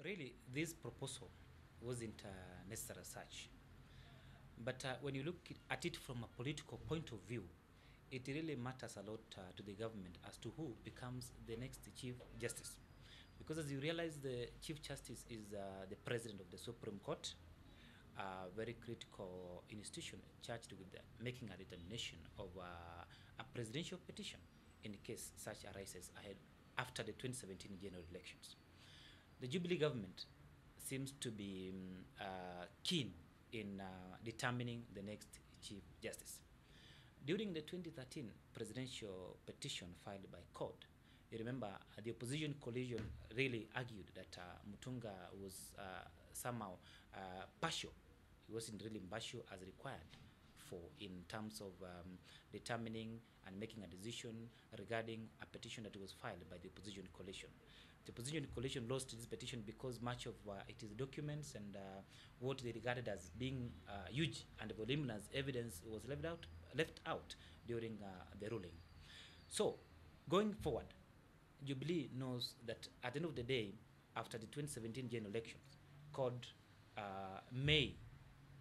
Really, this proposal wasn't necessary as such. But when you look at it from a political point of view, it really matters a lot to the government as to who becomes the next Chief Justice. Because as you realize, the Chief Justice is the President of the Supreme Court, a very critical institution charged with making a determination of a presidential petition in case such arises ahead after the 2017 general elections. The Jubilee government seems to be keen in determining the next Chief Justice. During the 2013 presidential petition filed by CORD, you remember the opposition coalition really argued that Mutunga was somehow partial. He wasn't really impartial as required for in terms of determining and making a decision regarding a petition that was filed by the opposition coalition. The opposition coalition lost this petition because much of its documents and what they regarded as being huge and voluminous evidence was left out during the ruling. So, going forward, Jubilee knows that at the end of the day, after the 2017 general elections, CORD may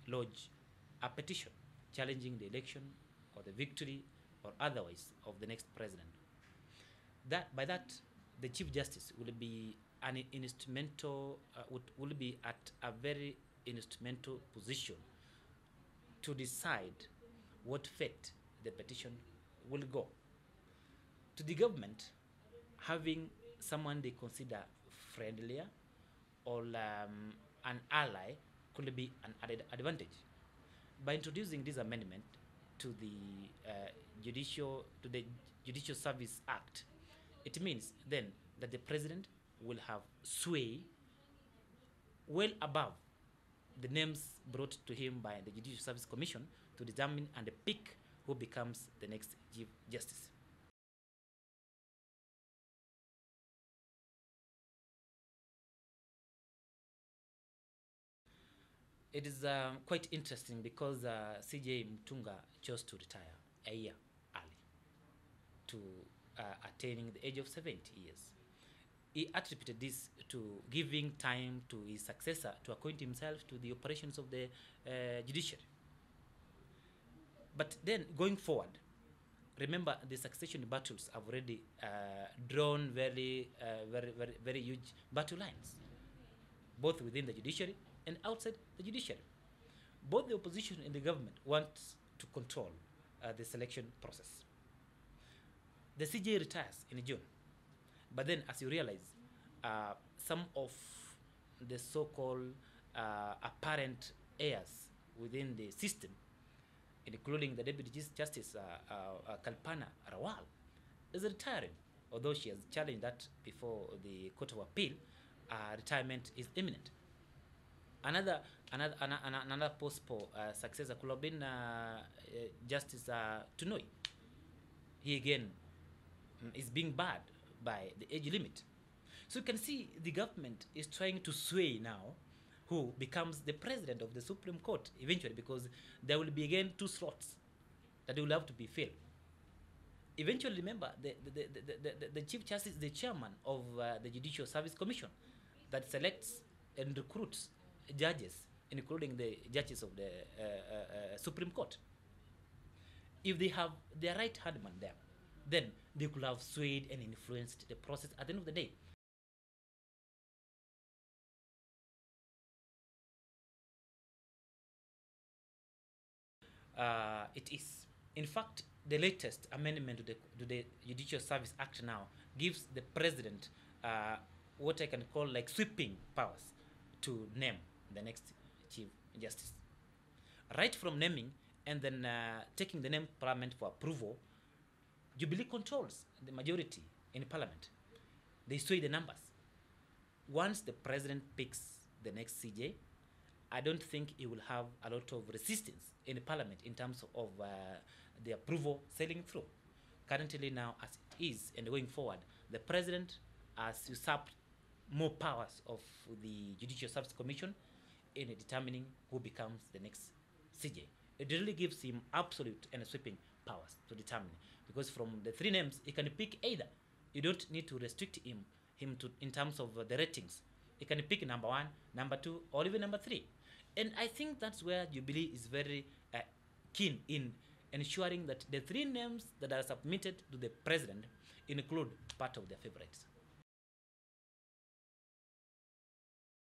lodge a petition challenging the election or the victory or otherwise of the next president. By that, the Chief Justice will be an instrumental, will be at a very instrumental position to decide what fate the petition will go. To the government, having someone they consider friendlier or an ally could be an added advantage. By introducing this amendment to the Judicial Service Act, it means then that the president will have sway well above the names brought to him by the Judicial Service Commission to determine and pick who becomes the next Chief Justice. It is quite interesting because CJ Mutunga chose to retire a year early to attaining the age of 70 years. He attributed this to giving time to his successor to acquaint himself to the operations of the judiciary. But then going forward, remember the succession battles have already drawn very huge battle lines, both within the judiciary and outside the judiciary. Both the opposition and the government want to control the selection process. The CJ retires in June, but then as you realize, some of the so-called apparent heirs within the system, including the Deputy Justice Kalpana Rawal, is retiring. Although she has challenged that before the Court of Appeal, retirement is imminent. Another possible successor could have been Justice Tunoi. He again is being barred by the age limit. So you can see the government is trying to sway now who becomes the president of the Supreme Court eventually, because there will be again 2 slots that will have to be filled. Eventually, remember, the Chief Justice is the chairman of the Judicial Service Commission that selects and recruits judges, including the judges of the Supreme Court. If they have their right hand man there, then they could have swayed and influenced the process at the end of the day. It is. In fact, the latest amendment to the Judicial Service Act now gives the president what I can call like sweeping powers to name the next Chief Justice. Right from naming and then taking the name to Parliament for approval, Jubilee controls the majority in Parliament. They sway the numbers. Once the president picks the next CJ, I don't think he will have a lot of resistance in the Parliament in terms of the approval sailing through. Currently now, as it is, and going forward, the president has usurped more powers of the Judicial Service Commission in determining who becomes the next CJ. It really gives him absolute and sweeping powers to determine, because from the 3 names, he can pick either. You don't need to restrict him to in terms of the ratings He can pick number 1, number 2, or even number 3. And I think that's where Jubilee is very keen in ensuring that the 3 names that are submitted to the president include part of their favorites.